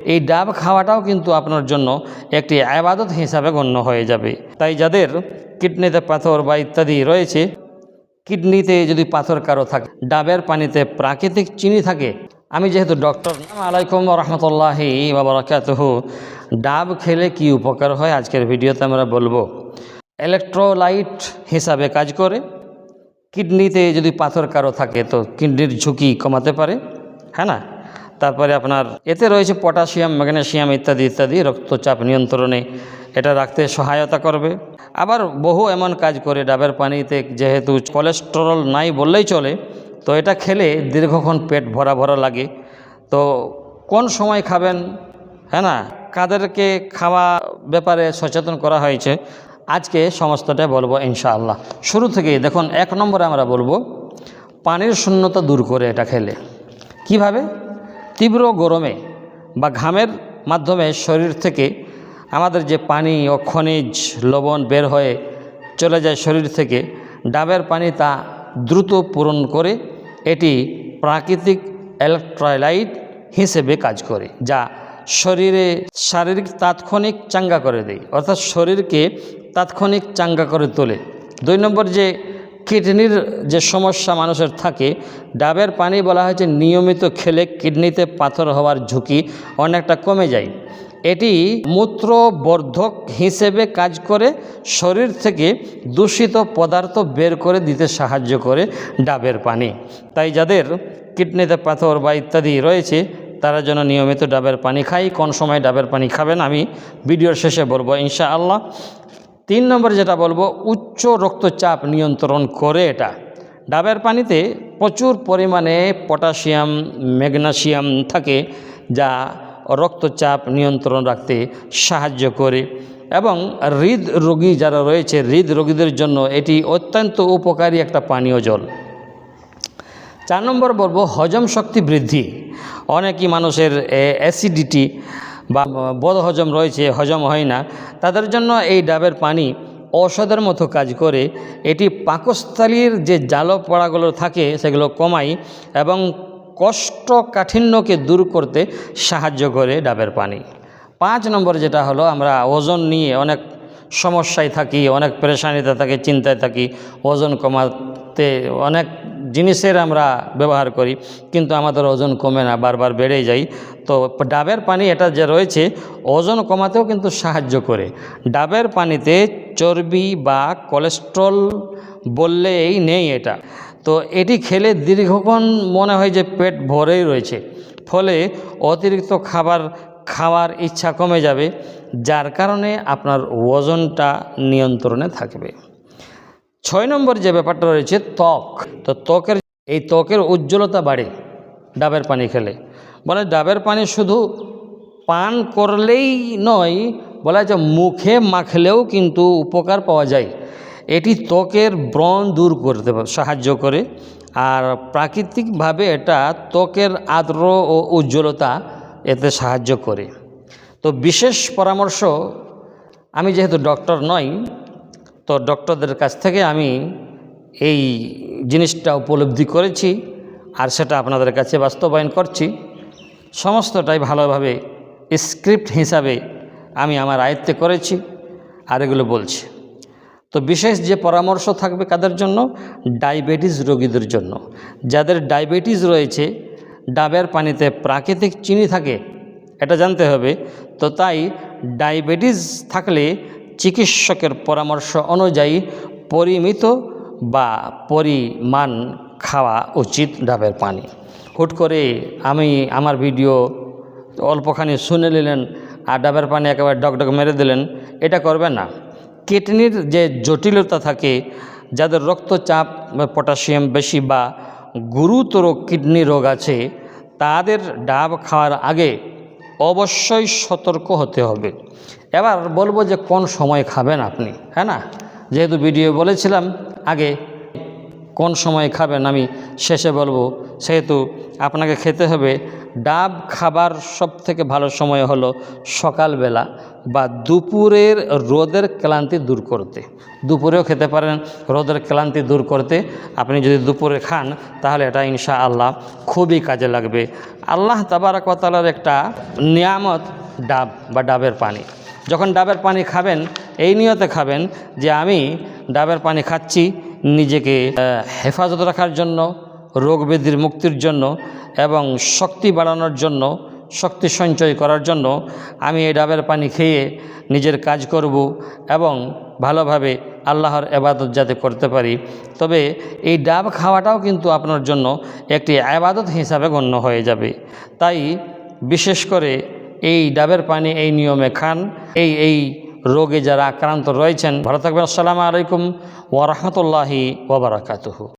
এই ডাব খাওয়াটাও কিন্তু আপনার জন্য একটি ইবাদত হিসাবে গণ্য হয়ে যাবে। তাই যাদের কিডনিতে পাথর বা ইত্যাদি রয়েছে, কিডনিতে যদি পাথর কারো থাকে, ডাবের পানিতে প্রাকৃতিক চিনি থাকে। আমি যেহেতু ডক্টর, আসসালামু আলাইকুম ওয়া রাহমাতুল্লাহি ওয়া বারাকাতুহু। ডাব খেলে কি উপকার হয় আজকের ভিডিওতে আমরা বলবো। ইলেকট্রোলাইট হিসাবে কাজ করে। কিডনিতে যদি পাথর কারো থাকে তো কিডনির ঝুঁকি কমাতে পারে, হ্যাঁ না। তারপরে আপনার এতে রয়েছে পটাশিয়াম, ম্যাগনেসিয়াম ইত্যাদি ইত্যাদি, রক্তচাপ নিয়ন্ত্রণে এটা রাখতে সহায়তা করবে। আবার বহু এমন কাজ করে ডাবের পানিতে, যেহেতু কোলেস্টেরল নাই বললেই চলে, তো এটা খেলে দীর্ঘক্ষণ পেট ভরা ভরা লাগে। তো কোন সময় খাবেন, হ্যাঁ না, কাদেরকে খাওয়া ব্যাপারে সচেতন করা হয়েছে, আজকে সমস্তটা বলবো ইনশাআল্লাহ। শুরু থেকেই দেখুন, 1 নম্বরে আমরা বলবো পানির শূন্যতা দূর করে এটা খেলে। কিভাবে? তীব্র গরমে বা ঘামের মাধ্যমে শরীর থেকে আমাদের যে পানি ও খনিজ লবণ বের হয়ে চলে যায় শরীর থেকে, ডাবের পানি তা দ্রুত পূরণ করে এটি প্রাকৃতিক ইলেকট্রোলাইট হিসেবে কাজ করে, যা শরীরে শারীরিক তাৎক্ষণিক চাঙ্গা করে দেয়, অর্থাৎ শরীরকে তাৎক্ষণিক চাঙ্গা করে তোলে। 2 নম্বর, যে কিডনির যে সমস্যা মানুষের থাকে, ডাবের পানি বলা হয়েছে নিয়মিত খেলে কিডনিতে পাথর হওয়ার ঝুঁকি অনেকটা কমে যায়। এটি মূত্রবর্ধক হিসেবে কাজ করে, শরীর থেকে দূষিত পদার্থ বের করে দিতে সাহায্য করে ডাবের পানি। তাই যাদের কিডনিতে পাথর বা ইত্যাদি রয়েছে, তারা যেন নিয়মিত ডাবের পানি খায়। কোন সময় ডাবের পানি খাবেন আমি ভিডিওর শেষে বলবো ইনশাআল্লাহ। 3 নম্বর যেটা বলবো, উচ্চ রক্তচাপ নিয়ন্ত্রণ করে এটা। ডাবের পানিতে প্রচুর পরিমাণে পটাশিয়াম, ম্যাগনেসিয়াম থাকে, যা রক্তচাপ নিয়ন্ত্রণ রাখতে সাহায্য করে। এবং হৃদরোগী যারা রয়েছে, হৃদরোগীদের জন্য এটি অত্যন্ত উপকারী একটা পানীয় জল। 4 নম্বর বলবো হজম শক্তি বৃদ্ধি। অনেকই মানুষের অ্যাসিডিটি বা বদহজম রয়েছে, হজম হয় না, তাদের জন্য এই ডাবের পানি ঔষধের মতো কাজ করে। এটি পাকস্থলীর যে জ্বালা পোড়াগুলো থাকে সেগুলো কমায় এবং কোষ্ঠকাঠিন্যকে দূর করতে সাহায্য করে ডাবের পানি। 5 নম্বর যেটা হলো, আমরা ওজন নিয়ে অনেক সমস্যায় থাকি, অনেক পেরেশানিতে থাকি, চিন্তায় থাকি। ওজন কমাতে অনেক জিনিসের আমরা ব্যবহার করি, কিন্তু আমাদের ওজন কমে না, বারবার বেড়ে যায়। তো ডাবের পানি এটা যে রয়েছে, ওজন কমাতেও কিন্তু সাহায্য করে। ডাবের পানিতে চর্বি বা কোলেস্ট্রল বললেই নেই এটা। তো এটি খেলে দীর্ঘক্ষণ মনে হয় যে পেট ভরেই রয়েছে, ফলে অতিরিক্ত খাওয়ার ইচ্ছা কমে যাবে, যার কারণে আপনার ওজনটা নিয়ন্ত্রণে থাকবে। 6 নম্বর যে ব্যাপারটা রয়েছে, ত্বক। তো ত্বকের উজ্জ্বলতা বাড়ে ডাবের পানি খেলে। বলে ডাবের পানি শুধু পান করলেই নয়, বলা যায় মুখে মাখলেও কিন্তু উপকার পাওয়া যায়। এটি ত্বকের ব্রণ দূর করতে সাহায্য করে, আর প্রাকৃতিকভাবে এটা ত্বকের আর্দ্র ও উজ্জ্বলতা এতে সাহায্য করে। তো বিশেষ পরামর্শ, আমি যেহেতু ডক্টর নই, তো ডক্টরদের কাছ থেকে আমি এই জিনিসটা উপলব্ধি করেছি, আর সেটা আপনাদের কাছে বাস্তবায়ন করছি। সমস্তটাই ভালোভাবে স্ক্রিপ্ট হিসাবে আমি আমার আয়ত্তে করেছি, আর এগুলো বলছি। তো বিশেষ যে পরামর্শ থাকবে কাদের জন্য? ডায়াবেটিস রোগীদের জন্য। যাদের ডায়াবেটিস রয়েছে, ডাবের পানিতে প্রাকৃতিক চিনি থাকে, এটা জানতে হবে। তো তাই ডায়াবেটিস থাকলে চিকিৎসকের পরামর্শ অনুযায়ী পরিমিত বা পরিমাণ খাওয়া উচিত ডাবের পানি। হুট করে আমি আমার ভিডিও অল্পখানি শুনে নিলেন আর ডাবের পানি একেবারে ডকডক মেরে দিলেন, এটা করবেন না। কিডনির যে জটিলতা থাকে, যাদের রক্তচাপ, পটাশিয়াম বেশি বা গুরুতর কিডনি রোগ আছে, তাদের ডাব খাওয়ার আগে অবশ্যই সতর্ক হতে হবে। এবার বলবো যে কোন সময় খাবেন আপনি, হ্যাঁ না। যেহেতু ভিডিও বলেছিলাম আগে কোন সময় খাবেন, আমি শেষে বলবো, সেহেতু আপনাকে খেতে হবে। ডাব খাবার সবথেকে ভালো সময় হলো সকালবেলা, বা দুপুরের রোদের ক্লান্তি দূর করতে। দুপুরেও খেতে পারেন রোদের ক্লান্তি দূর করতে। আপনি যদি দুপুরে খান তাহলে এটা ইনশাআল্লাহ খুবই কাজে লাগবে। আল্লাহ তাবারক ওয়া তাআলার একটা নিয়ামত ডাব বা ডাবের পানি। যখন ডাবের পানি খাবেন এই নিয়তে খাবেন যে আমি ডাবের পানি খাচ্ছি নিজেকে হেফাজত রাখার জন্য, রোগ ব্যাধির মুক্তির জন্য এবং শক্তি বাড়ানোর জন্য, শক্তি সঞ্চয় করার জন্য আমি এই ডাবের পানি খেয়ে নিজের কাজ করব এবং ভালোভাবে আল্লাহর ইবাদত যাতে করতে পারি। তবে এই ডাব খাওয়াটাও কিন্তু আপনার জন্য একটি ইবাদত হিসাবে গণ্য হয়ে যাবে। তাই বিশেষ করে এই ডাবের পানি এই নিয়মে খান। এই রোগে যারা আক্রান্ত রয়েছেন, ভালো থাকবেন। আসসালামু আলাইকুম ওয়া রাহমাতুল্লাহি ওয়া বারাকাতুহু।